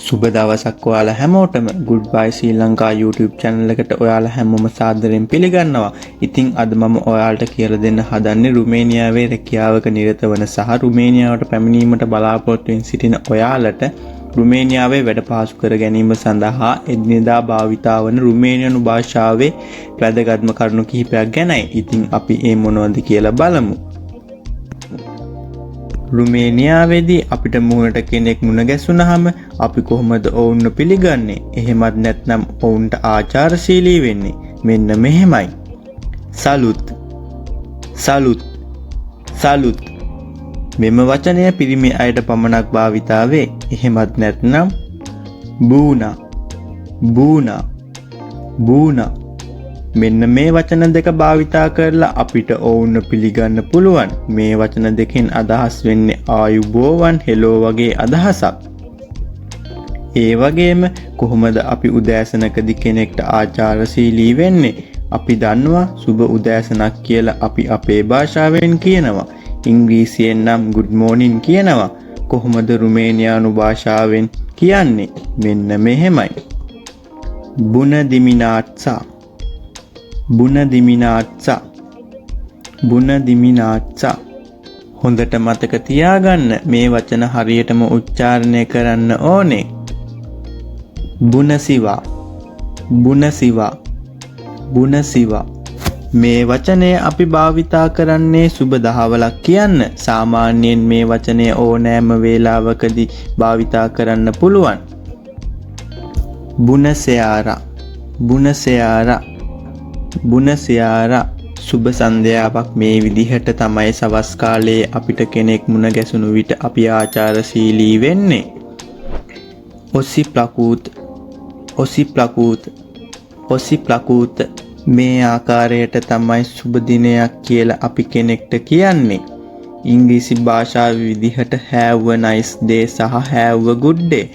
සුබ දවසක් ඔයාලා හැමෝටම Goodbye ශ්‍රී ලංකා YouTube channel එකට ඔයාලා හැමෝම සාදරයෙන් පිළිගන්නවා. ඉතින් අද මම ඔයාලට කියලා දෙන්න හදන්නේ රුමේනියාවේ රැකියාවක නිරත වන සහ රුමේනියාවට පැමිණීමට බලාපොරොත්තු වෙන සිටින ඔයාලට රුමේනියාවේ වැඩ පහසු කර ගැනීම සඳහා එදිනෙදා භාවිතා වන රුමේනියානු භාෂාවේ වැදගත්ම කරුණු කිහිපයක් ගැනයි. ඉතින් අපි මේ මොනවද කියලා බලමු. රුමේනියාවේදී අපිට මුහුණට කෙනෙක් මුණ ගැසුනහම අපි කොහොමද ඔවුන්ව පිළිගන්නේ? එහෙමත් නැත්නම් ඔවුන්ට ආචාරශීලී වෙන්නේ? මෙන්න මෙහෙමයි. සලුත් සලුත් සලුත් මෙම වචනය පිරිමි අයට පමණක් භාවිතා වේ. එහෙමත් නැත්නම් බූනා බූනා බූනා මෙන්න මේ වචන දෙක භාවිතා කරලා අපිට ඔවුන්ව පිළිගන්න පුළුවන්. මේ වචන දෙකෙන් අදහස් වෙන්නේ ආයුබෝවන් හෙලෝ වගේ අදහසක්. ඒ වගේම කොහොමද අපි උදෑසනකදී කෙනෙක්ට ආචාරශීලී වෙන්නේ? අපි දන්නවා සුබ උදෑසනක් කියලා අපි අපේ භාෂාවෙන් කියනවා. ඉංග්‍රීසියෙන් නම් good morning කියනවා. කොහොමද රුමේනියානු භාෂාවෙන් කියන්නේ? මෙන්න මෙහෙමයි. බුන දිමිනාට්සා බුන දිමිනාට්සා බුන දිමිනාට්සා. හොඳට මතක තියාගන්න මේ වචන හරියටම උච්චාරණය කරන්න ඕනේ. බුනසිවා බුනසිවා බුනසිවා. මේ වචනය අපි භාවිතා කරන්නේ සුබ දහවලක් කියන්න. සාමාන්‍යයෙන් මේ වචනය ඕනෑම වේලාවකදී භාවිතා කරන්න පුළුවන්. බුනසෙයාරා බුනසෙයාරා බුනසෙයාරා. සුබ සන්ධ්‍යාවක් මේ විදිහට තමයි සවස් කාලයේ අපිට කෙනෙක් මුණ ගැසුණු විට අපි ආචාරශීලී වෙන්නේ. ඔසි ප්ලකූත් ඔසි ප්ලකූත් ඔසි ප්ලකූත්. මේ ආකාරයට තමයි සුබ දිනයක් කියලා අපි කෙනෙක්ට කියන්නේ. ඉංග්‍රීසි භාෂාවේ විදිහට have a nice day සහ have a good day.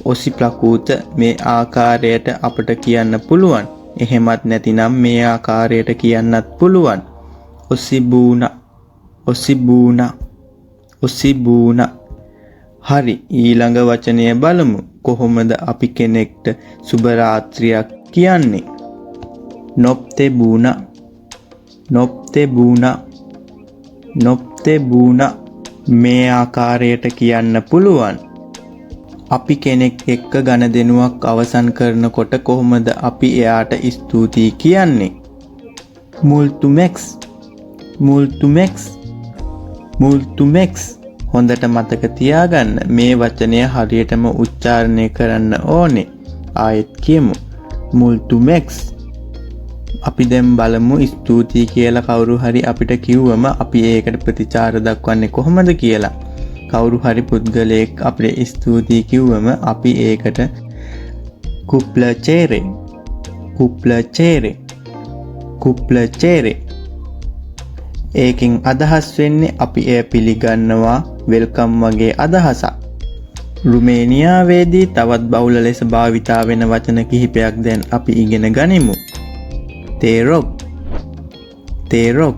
ඔසි ප්ලකූත් මේ ආකාරයට අපට කියන්න පුළුවන්. එහෙමත් නැතිනම් මේ ආකාරයට කියන්නත් පුළුවන්. ඔසිබූනා ඔසිබූනා ඔසිබූනා. හරි, ඊළඟ වචනය බලමු. කොහොමද අපි කෙනෙක්ට සුබ රාත්‍රියක් කියන්නේ? නොප්තෙබූනා නොප්තෙබූනා නොප්තෙබූනා. මේ ආකාරයට කියන්න පුළුවන්. අපි කෙනෙක් එක්ක ගනුදෙනුවක් අවසන් කරනකොට කොහොමද අපි එයාට ස්තුතියි කියන්නේ? මුල්තුමෙක්ස් මුල්තුමෙක්ස් මුල්තුමෙක්ස්. හොඳට මතක තියාගන්න මේ වචනය හරියටම උච්චාරණය කරන්න ඕනේ. ආයෙත් කියමු. මුල්තුමෙක්ස්. අපි දැන් බලමු ස්තුතියි කියලා කවුරු හරි අපිට කිව්වම අපි ඒකට ප්‍රතිචාර දක්වන්නේ කොහොමද කියලා. කවුරු හරි පුද්ගලයෙක් අපිට ස්තුතියි කිව්වම අපි ඒකට කුප්ලචේරේ කුප්ලචේරේ කුප්ලචේරේ. ඒකෙන් අදහස් වෙන්නේ අපි එය පිළිගන්නවා, වෙල්කම් වගේ අදහසක්. රුමේනියාවේදී තවත් බහුල ලෙස භාවිතා වෙන වචන කිහිපයක් දැන් අපි ඉගෙන ගනිමු. තේරොක් තේරොක්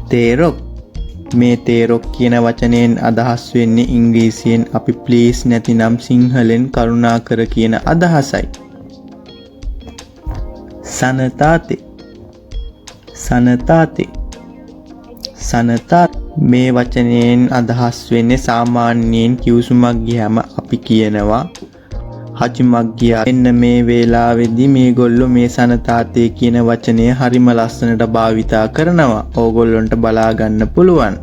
තේරොක්. මේ තේරොක් කියන වචනයෙන් අදහස් වෙන්නේ ඉංග්‍රීසියෙන් අපි ප්ලීස් නැතිනම් සිංහලෙන් කරුණාකර කියන අදහසයි. සනතාතේ සනතාතේ සනතාත්. මේ වචනයෙන් අදහස් වෙන්නේ සාමාන්‍යයෙන් කිව්සුමක් ගියාම අපි කියනවා හජුමක් ගියා. එන්න මේ වේලාවේදී මේගොල්ලෝ මේ සනතාතේ කියන වචනය හරිම ලස්සනට භාවිතා කරනවා. ඕගොල්ලොන්ට බලා ගන්න පුළුවන්.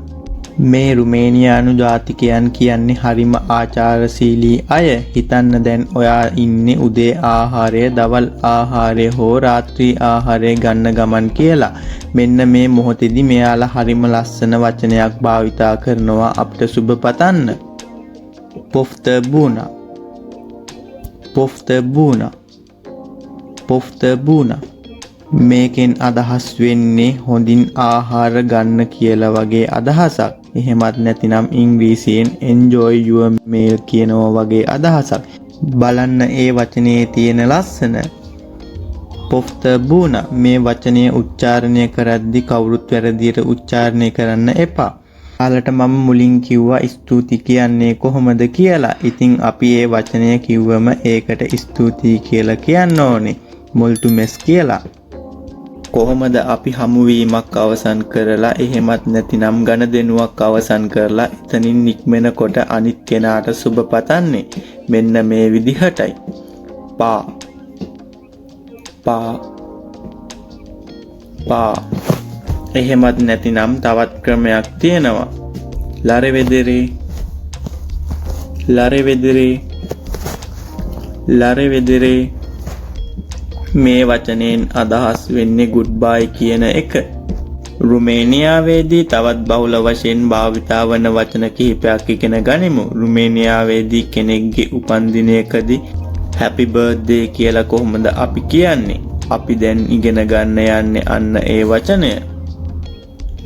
මේ රුමේනියානු ජාතිකයන් කියන්නේ හරිම ආචාරශීලී අය. හිතන්න දැන් ඔයා ඉන්නේ උදේ ආහාරය, දවල් ආහාරය හෝ රාත්‍රී ආහාරය ගන්න ගමන් කියලා. මෙන්න මේ මොහොතේදී මෙයාලා හරිම ලස්සන වචනයක් භාවිතා කරනවා අපිට සුබ පතන්න. පොෆ්තබුනා පොෆ්තබුනා පොෆ්තබුනා. මේකෙන් අදහස් වෙන්නේ හොඳින් ආහාර ගන්න කියලා වගේ අදහසක්. එහෙමත් නැතිනම් ඉංග්‍රීසියෙන් enjoy your meal කියනවා වගේ අදහසක්. බලන්න ඒ වචනේ තියෙන ලස්සන. පොෆ්තබුනා. මේ වචනය උච්චාරණය කරද්දී කවුරුත් වැරදියට උච්චාරණය කරන්න එපා. ඔයාලට මම මුලින් කිව්වා ස්තුති කියන්නේ කොහොමද කියලා. ඉතින් අපි ඒ වචනය කිව්වම ඒකට ස්තුතියි කියලා කියන්න ඕනේ. මුල්තුමෙස් කියලා. කොහොමද අපි හමුවීමක් අවසන් කරලා එහෙමත් නැතිනම් ගනුදෙනුවක් අවසන් කරලා එතනින් නික්මෙනකොට අනිත් කෙනාට සුබ පතන්නේ? මෙන්න මේ විදිහටයි. පා පා පා. එහෙමත් නැතිනම් තවත් ක්‍රමයක් තියෙනවා. ලරෙවෙදරේ ලරෙවෙදරේ ලරෙවෙදරේ. මේ වචනයෙන් අදහස් වෙන්නේ ගුඩ් බයි කියන එක. රුමේනියාවේදී තවත් බහුල වශයෙන් භාවිතා වන වචන කිහිපයක් ඉගෙන ගනිමු. රුමේනියාවේදී කෙනෙක්ගේ උපන්දිනයකදී හැපි බර්ත්ඩේ කියලා කොහොමද අපි කියන්නේ? අපි දැන් ඉගෙන ගන්න යන්නේ අන්න ඒ වචනය.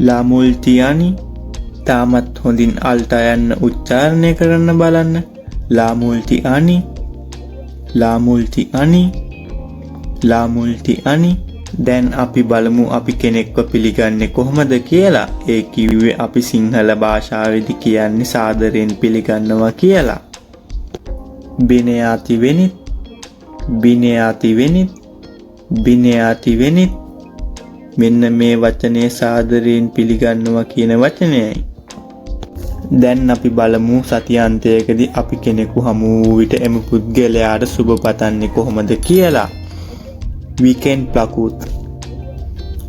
ලා මුල්තියානි. තාමත් හොඳින් අල්ටා යන්න උච්චාරණය කරන්න බලන්න. ලා මුල්තියානි ලා මුල්තියානි ලා මුල්තියානි. දැන් අපි බලමු අපි කෙනෙක්ව පිළිගන්නේ කොහොමද කියලා. ඒ කිව්වේ අපි සිංහල භාෂාවේදී කියන්නේ සාදරයෙන් පිළිගන්නවා කියලා. බිනයාති වෙනිත් බිනයාති වෙනිත් බිනයාති වෙනිත්. මෙන්න මේ වචනේ සාදරයෙන් පිළිගන්නවා කියන වචනයයි. දැන් අපි බලමු සතියාන්තයකදී අපි කෙනෙකු හමු වූ විට එම පුද්ගලයාට සුබ පතන්නේ කොහොමද කියලා. weekend plakut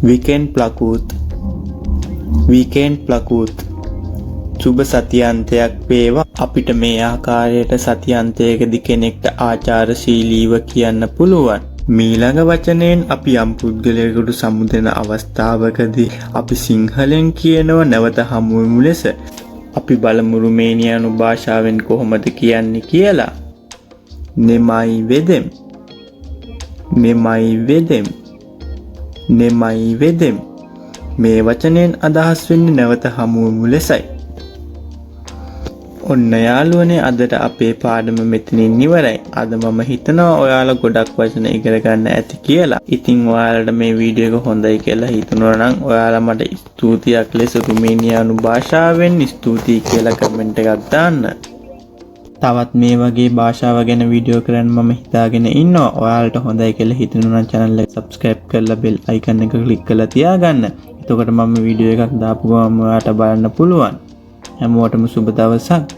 weekend plakut weekend plakut. සුබ සතියාන්තයක් වේවා. අපිට මේ ආකාරයට සතියාන්තයකදී කෙනෙක්ට ආචාරශීලීව කියන්න පුළුවන්. මීළඟ වචනයෙන් අපි යම් පුද්ගලයෙකුට සමුදෙන අවස්ථාවකදී අපි සිංහලෙන් කියනව නැවත හමුවෙමු ලෙස. අපි බලමු රුමේනියානු භාෂාවෙන් කොහොමද කියන්නේ කියලා. නෙමයි වෙදෙම් නෙමයි වෙදෙම් නෙමයි වෙදෙම්. මේ වචනයෙන් අදහස් වෙන්නේ නැවත හමුවෙමු ලෙසයි. ඔන්න යාළුවනේ අදට අපේ පාඩම මෙතනින් ඉවරයි. අද මම හිතනවා ඔයාලා ගොඩක් වචන ඉගෙන ගන්න ඇති කියලා. ඉතින් ඔයාලට මේ වීඩියෝ එක හොඳයි කියලා හිතුණා නම් ඔයාලා මට ස්තුතියක් ලෙස රුමේනියානු භාෂාවෙන් ස්තුතියි කියලා කමෙන්ට් එකක් දාන්න. තවත් මේ වගේ භාෂාව ගැන වීඩියෝ කරන්න මම හිතාගෙන ඉන්නවා. ඔයාලට හොඳයි කියලා හිතුණා නම් channel එක subscribe කරලා bell icon එක click කරලා තියාගන්න. එතකොට මම වීඩියෝ එකක් දාපු ගමන් ඔයාලට බලන්න පුළුවන්. හැමෝටම සුබ දවසක්.